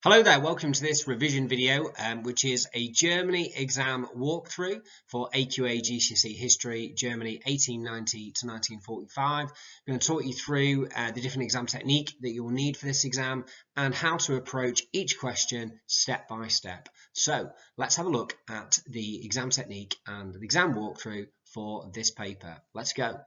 Hello there, welcome to this revision video, which is a Germany exam walkthrough for AQA GCSE History Germany 1890 to 1945. I'm going to talk you through the different exam technique that you'll need for this exam and how to approach each question step by step. So let's have a look at the exam technique and the exam walkthrough for this paper. Let's go.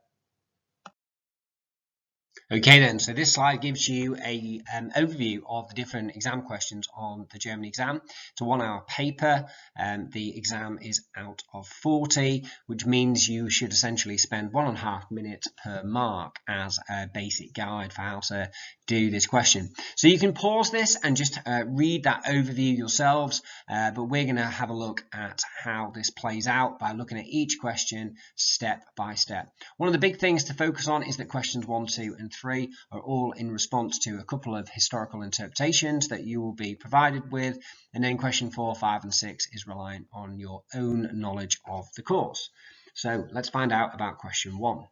Okay then, so this slide gives you a overview of the different exam questions on the German exam. It's a 1 hour paper. The exam is out of 40, which means you should essentially spend 1.5 minutes per mark as a basic guide for how to do this question. So you can pause this and just read that overview yourselves, but we're going to have a look at how this plays out by looking at each question step by step. One of the big things to focus on is that questions 1, 2 and 3 are all in response to a couple of historical interpretations that you will be provided with, and then question 4, 5 and 6 is reliant on your own knowledge of the course. So let's find out about question 1.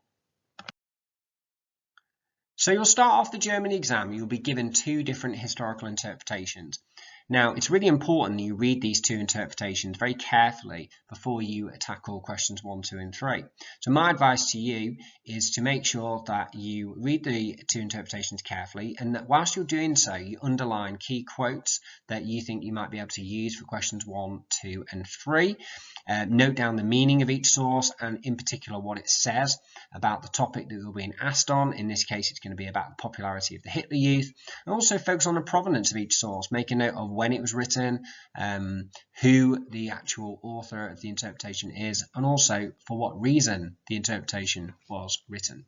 So you'll start off the German exam, you'll be given 2 different historical interpretations. Now, it's really important that you read these 2 interpretations very carefully before you tackle questions 1, 2 and 3. So my advice to you is to make sure that you read the 2 interpretations carefully, and that whilst you're doing so, you underline key quotes that you think you might be able to use for questions 1, 2 and 3. Note down the meaning of each source and in particular what it says about the topic that you're being asked on. In this case, it's going to be about the popularity of the Hitler Youth. And also focus on the provenance of each source. Make a note of when it was written, who the actual author of the interpretation is, and also for what reason the interpretation was written.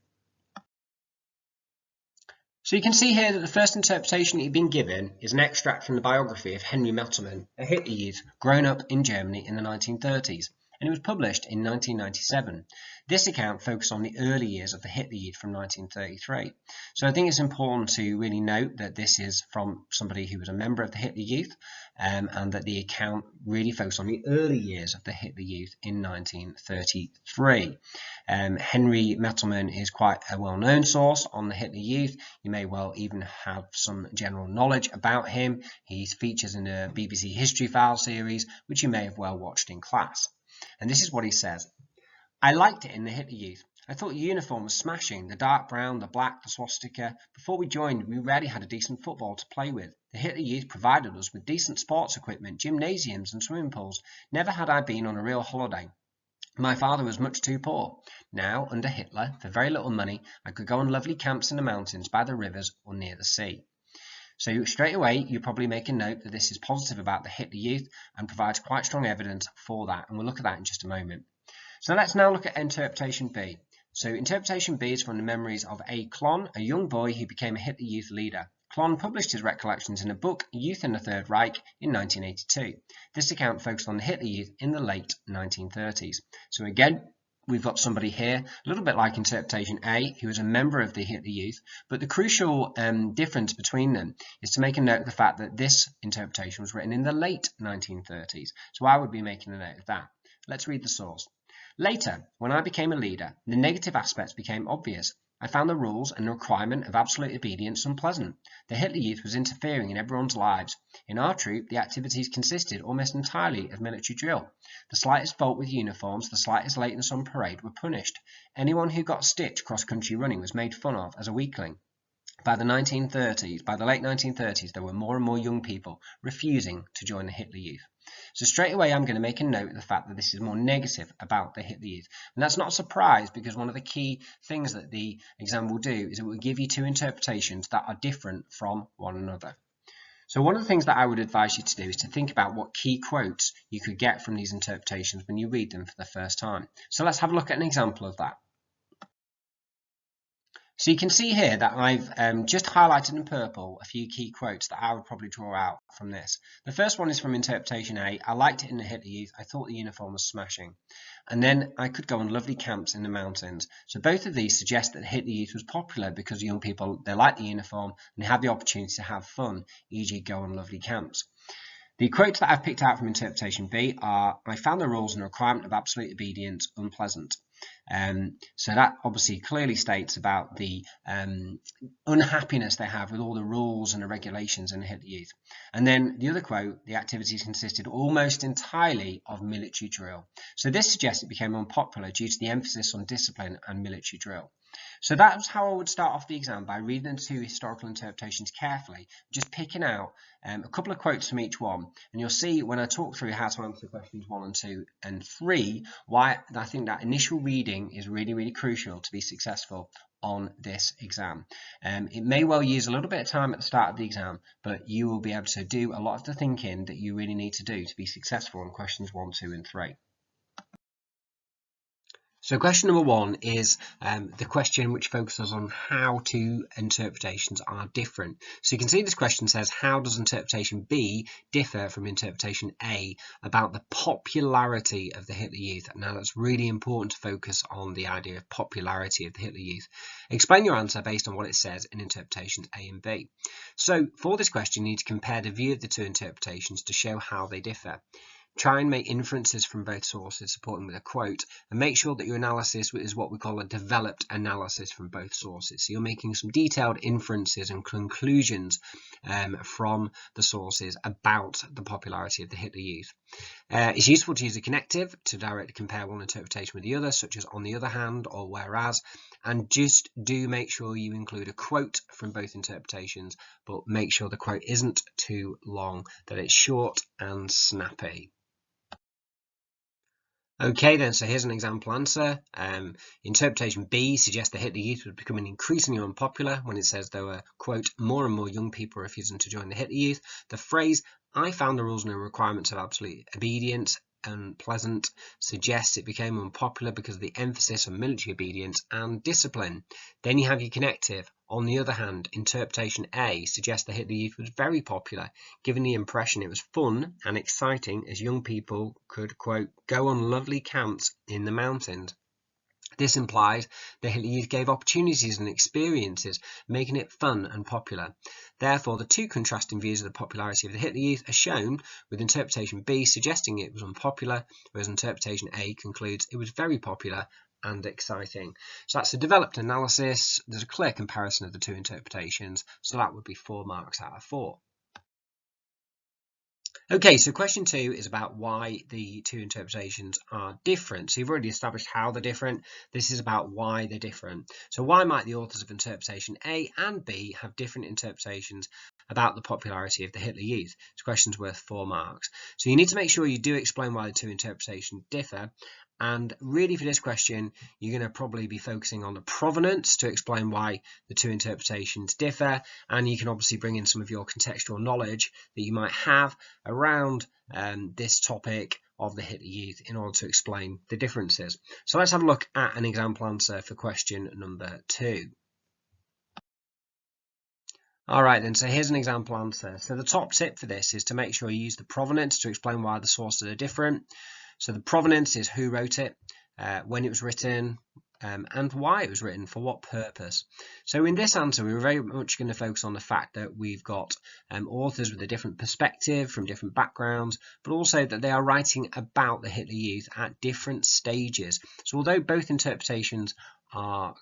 So you can see here that the first interpretation that you've been given is an extract from the biography of Henry Meltermann, a Hitler Youth grown up in Germany in the 1930s, and it was published in 1997. This account focused on the early years of the Hitler Youth from 1933. So I think it's important to really note that this is from somebody who was a member of the Hitler Youth, and that the account really focused on the early years of the Hitler Youth in 1933. Henry Meltermann is quite a well-known source on the Hitler Youth. You may well even have some general knowledge about him. He features in the BBC History File series, which you may have well watched in class. And this is what he says. I liked it in the Hitler Youth. I thought the uniform was smashing, the dark brown, the black, the swastika. Before we joined, we rarely had a decent football to play with. The Hitler Youth provided us with decent sports equipment, gymnasiums and swimming pools. Never had I been on a real holiday. My father was much too poor. Now, under Hitler, for very little money, I could go on lovely camps in the mountains, by the rivers or near the sea. So straight away, you probably make a note that this is positive about the Hitler Youth and provides quite strong evidence for that. And we'll look at that in just a moment. So let's now look at interpretation B. So interpretation B is from the memories of A. Klon, a young boy who became a Hitler Youth leader. Klon published his recollections in a book, Youth in the Third Reich, in 1982. This account focused on the Hitler Youth in the late 1930s. So again, we've got somebody here, a little bit like interpretation A, who is a member of the Hitler Youth, but the crucial difference between them is to make a note of the fact that this interpretation was written in the late 1930s. So I would be making a note of that. Let's read the source. Later, when I became a leader, the negative aspects became obvious. I found the rules and the requirement of absolute obedience unpleasant. The Hitler Youth was interfering in everyone's lives. In our troop, the activities consisted almost entirely of military drill. The slightest fault with uniforms, the slightest lateness on parade were punished. Anyone who got stitched cross-country running was made fun of as a weakling. By the late 1930s, there were more and more young people refusing to join the Hitler Youth. So straight away, I'm going to make a note of the fact that this is more negative about the Hitler Youth. And that's not a surprise, because one of the key things that the exam will do is it will give you 2 interpretations that are different from one another. So one of the things that I would advise you to do is to think about what key quotes you could get from these interpretations when you read them for the first time. So let's have a look at an example of that. So you can see here that I've just highlighted in purple a few key quotes that I would probably draw out from this. The first one is from interpretation A. I liked it in the Hitler Youth. I thought the uniform was smashing. And then I could go on lovely camps in the mountains. So both of these suggest that the Hitler Youth was popular because young people, they like the uniform and they have the opportunity to have fun, e.g. go on lovely camps. The quotes that I've picked out from interpretation B are, I found the rules and requirement of absolute obedience unpleasant. So that obviously clearly states about the unhappiness they have with all the rules and the regulations in the Hitler Youth. And then the other quote, the activities consisted almost entirely of military drill. So this suggests it became unpopular due to the emphasis on discipline and military drill. So that's how I would start off the exam, by reading the two historical interpretations carefully, just picking out a couple of quotes from each one, and you'll see when I talk through how to answer questions 1 and 2 and 3 why I think that initial reading is really crucial to be successful on this exam. It may well use a little bit of time at the start of the exam, but you will be able to do a lot of the thinking that you really need to do to be successful on questions 1, 2 and 3. So question number 1 is the question which focuses on how two interpretations are different. So you can see this question says, how does interpretation B differ from interpretation A about the popularity of the Hitler Youth? Now that's really important to focus on the idea of popularity of the Hitler Youth. Explain your answer based on what it says in interpretations A and B. So for this question you need to compare the view of the two interpretations to show how they differ. Try and make inferences from both sources, supporting with a quote, and make sure that your analysis is what we call a developed analysis from both sources. So you're making some detailed inferences and conclusions from the sources about the popularity of the Hitler Youth. It's useful to use a connective to directly compare one interpretation with the other, such as on the other hand or whereas, and just do make sure you include a quote from both interpretations, but make sure the quote isn't too long, that it's short and snappy. Okay then, so here's an example answer. Interpretation B suggests the Hitler Youth was becoming increasingly unpopular when it says there were, quote, more and more young people refusing to join the Hitler Youth. The phrase, I found the rules and requirements of absolute obedience unpleasant, suggests it became unpopular because of the emphasis on military obedience and discipline. Then you have your connective. On the other hand, interpretation A suggests the Hitler Youth was very popular, giving the impression it was fun and exciting as young people could, quote, go on lovely camps in the mountains. This implies the Hitler Youth gave opportunities and experiences, making it fun and popular. Therefore, the two contrasting views of the popularity of the Hitler Youth are shown, with interpretation B suggesting it was unpopular, whereas interpretation A concludes it was very popular and exciting. So that's a developed analysis. There's a clear comparison of the two interpretations, so that would be 4 marks out of 4. Okay, so question 2 is about why the two interpretations are different. So you've already established how they're different. This is about why they're different. So why might the authors of interpretation A and B have different interpretations about the popularity of the Hitler Youth? This question's worth 4 marks. So you need to make sure you do explain why the two interpretations differ. And really for this question, you're going to probably be focusing on the provenance to explain why the two interpretations differ. And you can obviously bring in some of your contextual knowledge that you might have around this topic of the Hitler Youth in order to explain the differences. So let's have a look at an example answer for question number 2. All right then, so here's an example answer. So the top tip for this is to make sure you use the provenance to explain why the sources are different. So the provenance is who wrote it, when it was written, and why it was written, for what purpose. So in this answer, we're very much going to focus on the fact that we've got authors with a different perspective from different backgrounds, but also that they are writing about the Hitler Youth at different stages. So although both interpretations are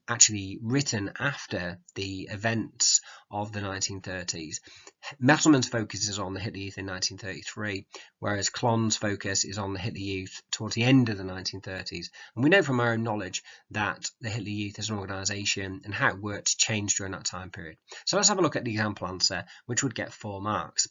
actually written after the events of the 1930s, Messelmann's focus is on the Hitler Youth in 1933, whereas Klon's focus is on the Hitler Youth towards the end of the 1930s. And we know from our own knowledge that the Hitler Youth as an organisation and how it worked changed during that time period. So let's have a look at the example answer, which would get 4 marks.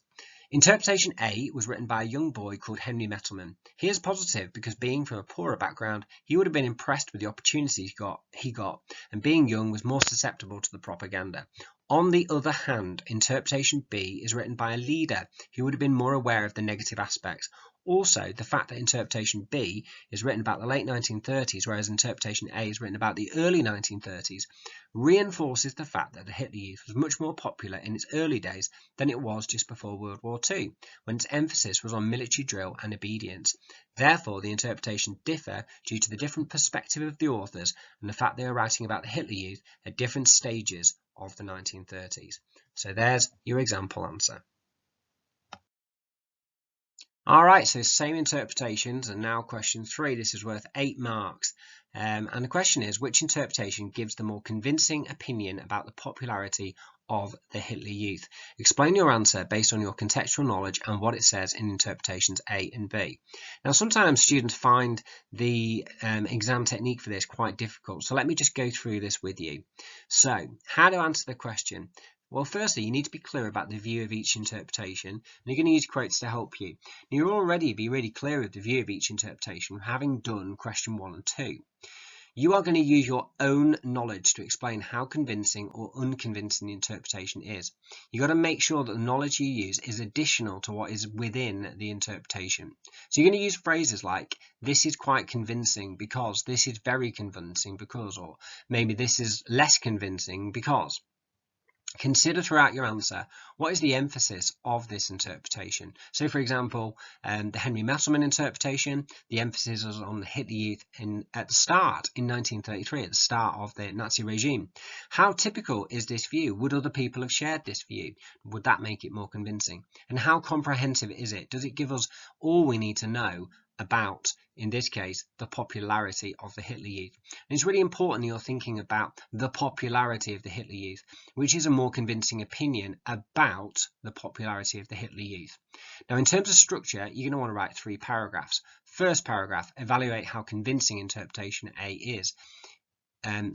Interpretation A was written by a young boy called Henry Messelmann. He is positive because, being from a poorer background, he would have been impressed with the opportunities he got, and being young was more susceptible to the propaganda. On the other hand, interpretation B is written by a leader who would have been more aware of the negative aspects. Also, the fact that interpretation B is written about the late 1930s, whereas interpretation A is written about the early 1930s, reinforces the fact that the Hitler Youth was much more popular in its early days than it was just before World War II, when its emphasis was on military drill and obedience. Therefore, the interpretations differ due to the different perspective of the authors and the fact they are writing about the Hitler Youth at different stages of the 1930s. So there's your example answer. All right, so same interpretations, and now question 3. This is worth 8 marks. And the question is, which interpretation gives the more convincing opinion about the popularity of the Hitler Youth? Explain your answer based on your contextual knowledge and what it says in interpretations A and B. Now, sometimes students find the exam technique for this quite difficult, so let me just go through this with you. So, how to answer the question? Well, firstly, you need to be clear about the view of each interpretation, and you're going to use quotes to help you. You'll already be really clear with the view of each interpretation, having done question 1 and 2. You are going to use your own knowledge to explain how convincing or unconvincing the interpretation is. You've got to make sure that the knowledge you use is additional to what is within the interpretation. So you're going to use phrases like, this is quite convincing because, this is very convincing because, or maybe this is less convincing because. Consider throughout your answer, what is the emphasis of this interpretation? So, for example, the Henry Messelman interpretation, the emphasis is on the Hitler Youth at the start in 1933, at the start of the Nazi regime. How typical is this view? Would other people have shared this view? Would that make it more convincing? And how comprehensive is it? Does it give us all we need to know about, in this case, the popularity of the Hitler Youth? And it's really important that you're thinking about the popularity of the Hitler Youth, which is a more convincing opinion about the popularity of the Hitler Youth. Now, in terms of structure, you're going to want to write 3 paragraphs. First paragraph, evaluate how convincing interpretation A is.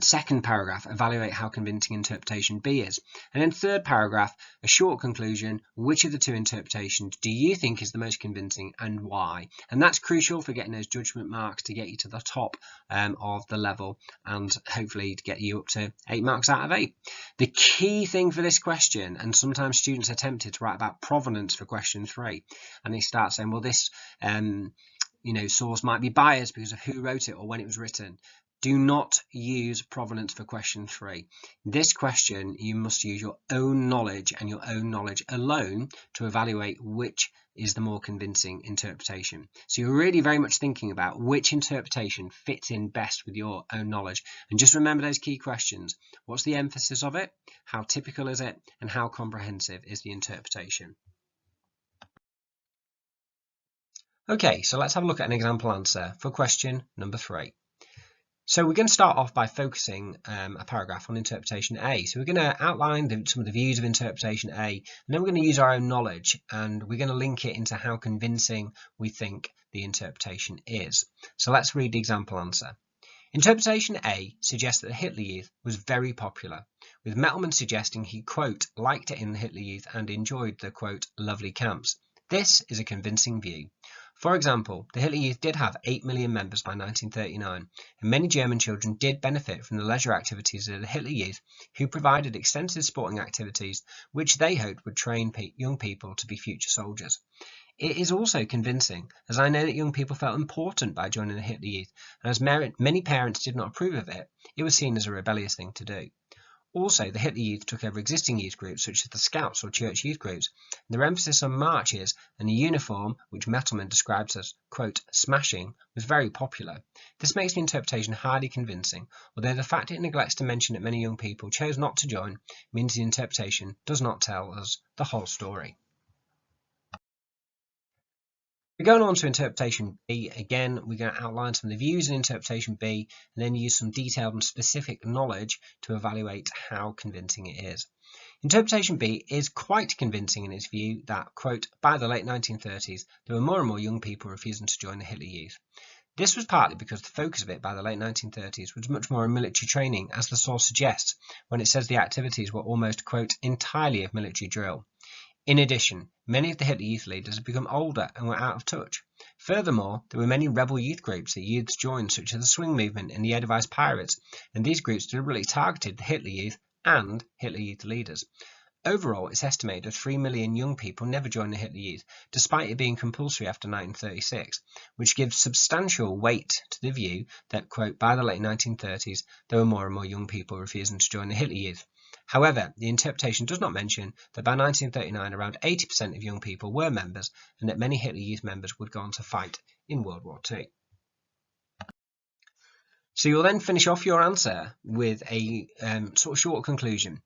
Second paragraph, evaluate how convincing interpretation B is. And then third paragraph, a short conclusion, which of the 2 interpretations do you think is the most convincing and why? And that's crucial for getting those judgment marks to get you to the top of the level and hopefully to get you up to 8 marks out of 8. The key thing for this question, and sometimes students are tempted to write about provenance for question 3, and they start saying, well, this source might be biased because of who wrote it or when it was written. Do not use provenance for question 3. This question, you must use your own knowledge and your own knowledge alone to evaluate which is the more convincing interpretation. So you're really very much thinking about which interpretation fits in best with your own knowledge. And just remember those key questions. What's the emphasis of it? How typical is it? And how comprehensive is the interpretation? Okay, so let's have a look at an example answer for question number 3. So we're going to start off by focusing a paragraph on interpretation A. So we're going to outline some of the views of interpretation A, and then we're going to use our own knowledge, and we're going to link it into how convincing we think the interpretation is. So let's read the example answer. Interpretation A suggests that the Hitler Youth was very popular, with Messelman suggesting he, quote, liked it in the Hitler Youth and enjoyed the, quote, lovely camps. This is a convincing view. For example, the Hitler Youth did have 8 million members by 1939, and many German children did benefit from the leisure activities of the Hitler Youth, who provided extensive sporting activities which they hoped would train young people to be future soldiers. It is also convincing, as I know that young people felt important by joining the Hitler Youth, and as many parents did not approve of it, it was seen as a rebellious thing to do. Also, the Hitler Youth took over existing youth groups such as the Scouts or church youth groups. Their emphasis on marches and the uniform, which Messelman describes as, quote, smashing, was very popular. This makes the interpretation highly convincing, although the fact it neglects to mention that many young people chose not to join means the interpretation does not tell us the whole story. We're going on to interpretation B. Again, we're going to outline some of the views in interpretation B and then use some detailed and specific knowledge to evaluate how convincing it is. Interpretation B is quite convincing in its view that, quote, by the late 1930s, there were more and more young people refusing to join the Hitler Youth. This was partly because the focus of it by the late 1930s was much more on military training, as the source suggests, when it says the activities were almost, quote, entirely of military drill. In addition, many of the Hitler Youth leaders had become older and were out of touch. Furthermore, there were many rebel youth groups that youths joined, such as the Swing Movement and the Edelweiss Pirates, and these groups deliberately targeted the Hitler Youth and Hitler Youth leaders. Overall, it's estimated that 3 million young people never joined the Hitler Youth, despite it being compulsory after 1936, which gives substantial weight to the view that, quote, by the late 1930s, there were more and more young people refusing to join the Hitler Youth. However, the interpretation does not mention that by 1939 around 80% of young people were members and that many Hitler Youth members would go on to fight in World War II. So you'll then finish off your answer with a sort of short conclusion.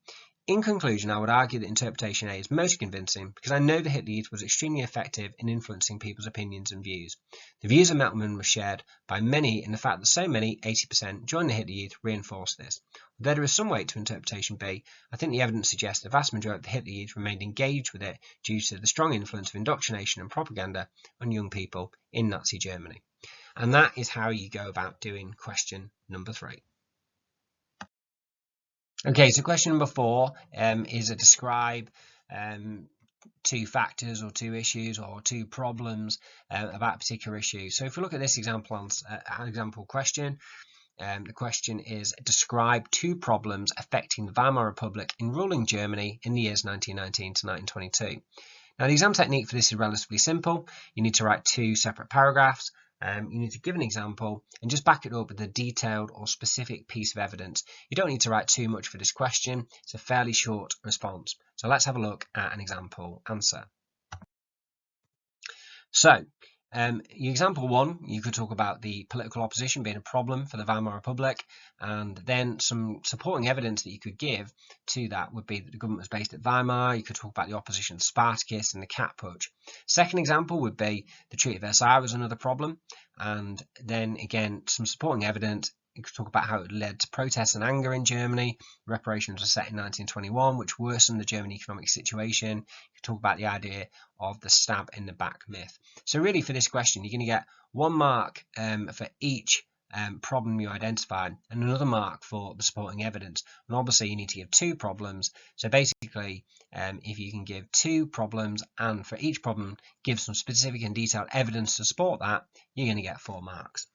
In conclusion, I would argue that interpretation A is most convincing because I know the Hitler Youth was extremely effective in influencing people's opinions and views. The views of Meltman were shared by many, and the fact that so many, 80%, joined the Hitler Youth reinforced this. Although there is some weight to interpretation B, I think the evidence suggests the vast majority of the Hitler Youth remained engaged with it due to the strong influence of indoctrination and propaganda on young people in Nazi Germany. And that is how you go about doing question number 3. Okay, so question number 4 is a describe 2 factors or 2 issues or 2 problems about a particular issue. So if we look at this example question, the question is describe 2 problems affecting the Weimar Republic in ruling Germany in the years 1919 to 1922. Now the exam technique for this is relatively simple. You need to write 2 separate paragraphs. You need to give an example and just back it up with a detailed or specific piece of evidence. You don't need to write too much for this question. It's a fairly short response. So let's have a look at an example answer. So, example 1, you could talk about the political opposition being a problem for the Weimar Republic, and then some supporting evidence that you could give to that would be that the government was based at Weimar. You could talk about the opposition to Spartacus and the cat putsch. Second example would be the Treaty of Versailles was another problem, and then again some supporting evidence. You could talk about how it led to protests and anger in Germany. Reparations were set in 1921, which worsened the German economic situation. You could talk about the idea of the stab in the back myth. So really for this question, you're going to get 1 mark for each problem you identified and another mark for the supporting evidence. And obviously you need to give 2 problems. So basically, if you can give 2 problems and for each problem give some specific and detailed evidence to support that, you're going to get 4 marks.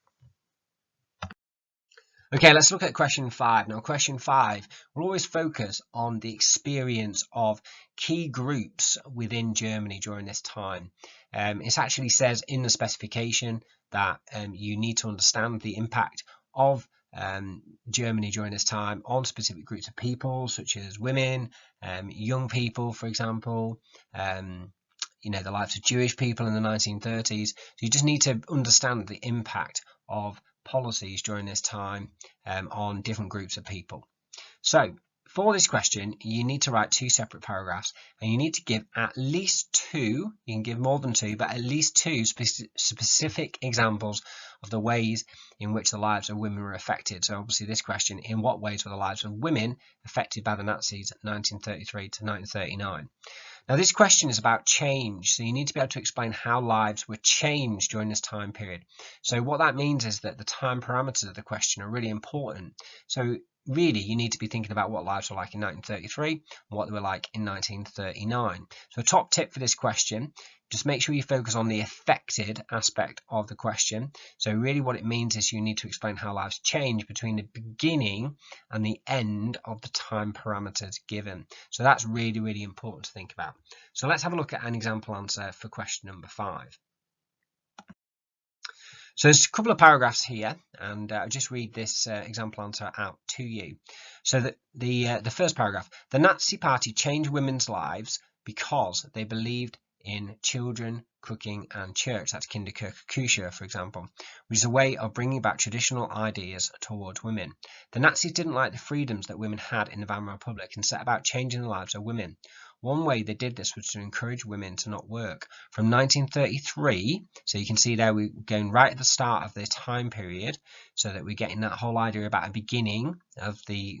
Okay, let's look at question 5. Now, question 5 will always focus on the experience of key groups within Germany during this time. It actually says in the specification that you need to understand the impact of Germany during this time on specific groups of people, such as women, young people, for example, the lives of Jewish people in the 1930s. So you just need to understand the impact of policies during this time on different groups of people. So for this question, you need to write 2 separate paragraphs, and you need to give at least 2, you can give more than 2, but at least 2 specific examples of the ways in which the lives of women were affected. So obviously this question, in what ways were the lives of women affected by the Nazis 1933 to 1939? Now this question is about change, so you need to be able to explain how lives were changed during this time period. So what that means is that the time parameters of the question are really important. So really you need to be thinking about what lives were like in 1933 and what they were like in 1939. So a top tip for this question, just make sure you focus on the affected aspect of the question. So really what it means is you need to explain how lives change between the beginning and the end of the time parameters given. So that's really, really important to think about. So let's have a look at an example answer for question number 5. So there's a couple of paragraphs here, and I'll just read this example answer out to you. So that the first paragraph, the Nazi Party changed women's lives because they believed in children, cooking and church. That's Kinderkirche, for example, which is a way of bringing back traditional ideas towards women. The Nazis didn't like the freedoms that women had in the Weimar Republic and set about changing the lives of women. One way they did this was to encourage women to not work. From 1933, so you can see there we're going right at the start of the time period, so that we're getting that whole idea about a beginning of the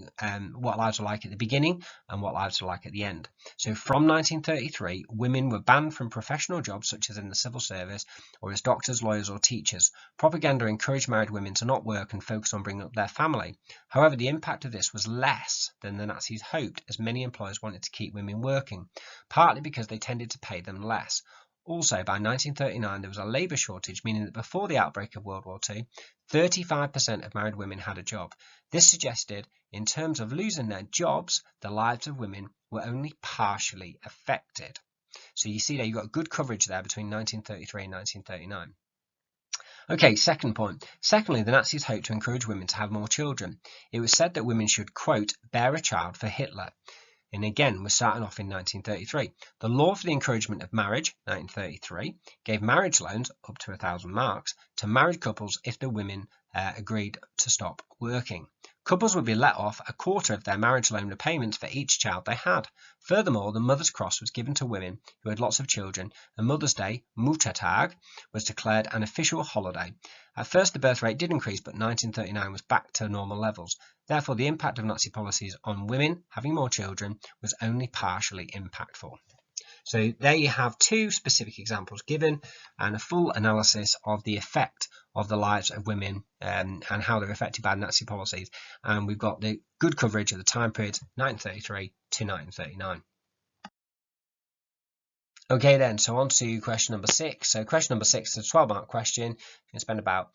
what lives are like at the beginning and what lives are like at the end. So from 1933, women were banned from professional jobs such as in the civil service or as doctors, lawyers or teachers. Propaganda encouraged married women to not work and focus on bringing up their family. However, the impact of this was less than the Nazis hoped, as many employers wanted to keep women working, partly because they tended to pay them less. Also, by 1939, there was a labour shortage, meaning that before the outbreak of World War II, 35% of married women had a job. This suggested, in terms of losing their jobs, the lives of women were only partially affected. So you see there, you've got good coverage there between 1933 and 1939. Okay, second point. Secondly, the Nazis hoped to encourage women to have more children. It was said that women should, quote, bear a child for Hitler. And again, we're starting off in 1933. The law for the encouragement of marriage, 1933, gave marriage loans up to 1,000 marks to married couples if the women agreed to stop working. Couples would be let off a quarter of their marriage loan repayments for each child they had. Furthermore, the Mother's Cross was given to women who had lots of children, and Mother's Day, Muttertag, was declared an official holiday. At first, the birth rate did increase, but 1939 was back to normal levels. Therefore, the impact of Nazi policies on women having more children was only partially impactful. So there you have two specific examples given and a full analysis of the effect of the lives of women and how they're affected by Nazi policies. And we've got the good coverage of the time period 1933 to 1939. Okay then, so on to question number 6. So question number 6 is a 12-mark question. You can spend about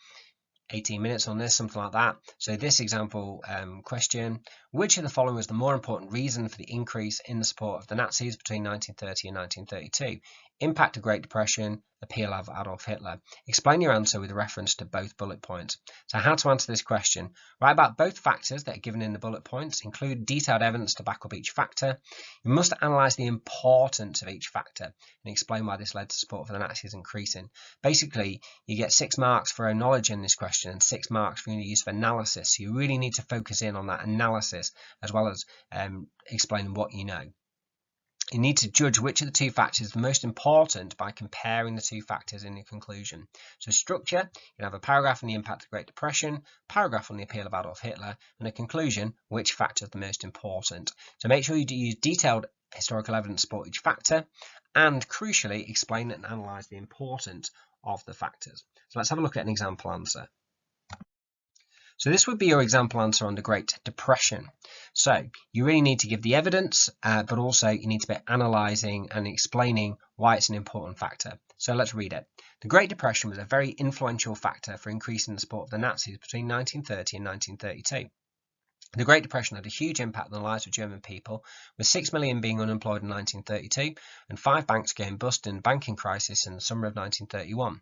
18 minutes on this, something like that. So this example question, which of the following was the more important reason for the increase in the support of the Nazis between 1930 and 1932? Impact of Great Depression, appeal of Adolf Hitler. Explain your answer with reference to both bullet points. So how to answer this question? Write about both factors that are given in the bullet points. Include detailed evidence to back up each factor. You must analyse the importance of each factor and explain why this led to support for the Nazis increasing. Basically, you get 6 marks for own knowledge in this question and 6 marks for your use of analysis. So you really need to focus in on that analysis as well as explaining what you know. You need to judge which of the two factors is the most important by comparing the two factors in your conclusion. So structure, you can have a paragraph on the impact of the Great Depression, paragraph on the appeal of Adolf Hitler, and a conclusion, which factor is the most important. So make sure you use detailed historical evidence to support each factor, and crucially, explain and analyse the importance of the factors. So let's have a look at an example answer. So this would be your example answer on the Great Depression. So you really need to give the evidence, but also you need to be analysing and explaining why it's an important factor. So let's read it. The Great Depression was a very influential factor for increasing the support of the Nazis between 1930 and 1932. The Great Depression had a huge impact on the lives of German people, with 6 million being unemployed in 1932 and 5 banks going bust in the banking crisis in the summer of 1931.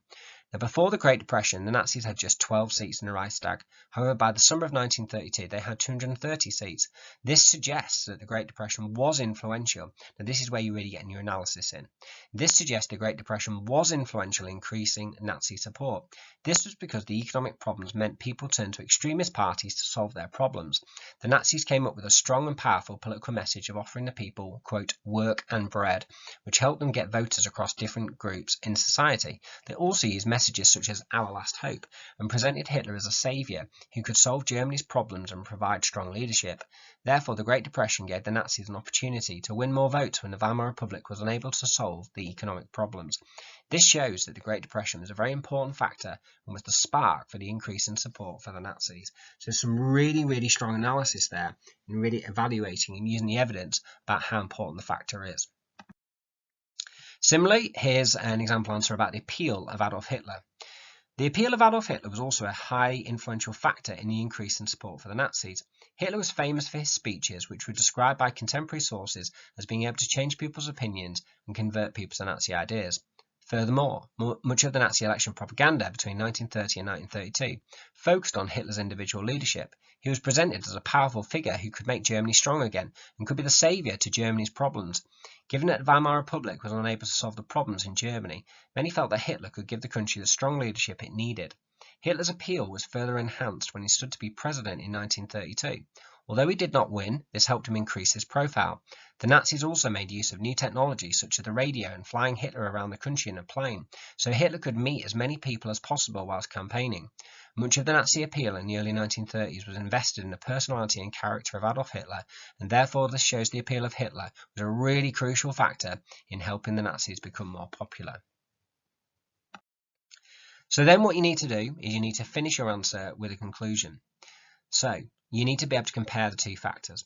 Now, before the Great Depression, the Nazis had just 12 seats in the Reichstag. However, by the summer of 1932, they had 230 seats. This suggests that the Great Depression was influential. Now, this is where you're really getting your analysis in. This suggests the Great Depression was influential in increasing Nazi support. This was because the economic problems meant people turned to extremist parties to solve their problems. The Nazis came up with a strong and powerful political message of offering the people, quote, work and bread, which helped them get voters across different groups in society. They also used messages such as our last hope and presented Hitler as a saviour who could solve Germany's problems and provide strong leadership. Therefore, the Great Depression gave the Nazis an opportunity to win more votes when the Weimar Republic was unable to solve the economic problems. This shows that the Great Depression was a very important factor and was the spark for the increase in support for the Nazis. So some really, really strong analysis there and really evaluating and using the evidence about how important the factor is. Similarly, here's an example answer about the appeal of Adolf Hitler. The appeal of Adolf Hitler was also a highly influential factor in the increase in support for the Nazis. Hitler was famous for his speeches, which were described by contemporary sources as being able to change people's opinions and convert people to Nazi ideas. Furthermore, much of the Nazi election propaganda between 1930 and 1932 focused on Hitler's individual leadership. He was presented as a powerful figure who could make Germany strong again and could be the saviour to Germany's problems. Given that the Weimar Republic was unable to solve the problems in Germany, many felt that Hitler could give the country the strong leadership it needed. Hitler's appeal was further enhanced when he stood to be president in 1932. Although he did not win, this helped him increase his profile. The Nazis also made use of new technology such as the radio and flying Hitler around the country in a plane, so Hitler could meet as many people as possible whilst campaigning. Much of the Nazi appeal in the early 1930s was invested in the personality and character of Adolf Hitler, and therefore this shows the appeal of Hitler was a really crucial factor in helping the Nazis become more popular. So then what you need to do is you need to finish your answer with a conclusion. So you need to be able to compare the two factors.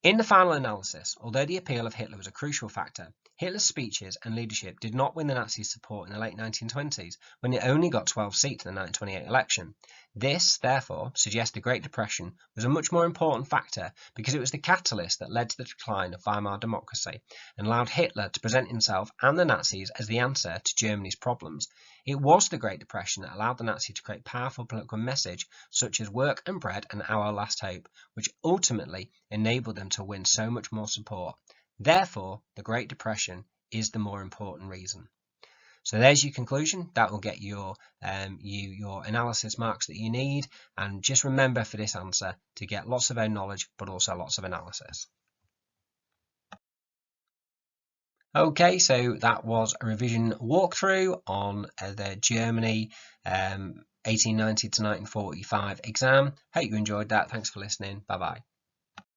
In the final analysis, although the appeal of Hitler was a crucial factor, Hitler's speeches and leadership did not win the Nazis' support in the late 1920s, when it only got 12 seats in the 1928 election. This, therefore, suggests the Great Depression was a much more important factor because it was the catalyst that led to the decline of Weimar democracy and allowed Hitler to present himself and the Nazis as the answer to Germany's problems. It was the Great Depression that allowed the Nazis to create powerful political message such as work and bread and our last hope, which ultimately enabled them to win so much more support. Therefore, the Great Depression is the more important reason. So there's your conclusion. That will get your your analysis marks that you need. And just remember for this answer to get lots of own knowledge, but also lots of analysis. Okay, so that was a revision walkthrough on the Germany 1890 to 1945 exam. Hope you enjoyed that. Thanks for listening. Bye bye.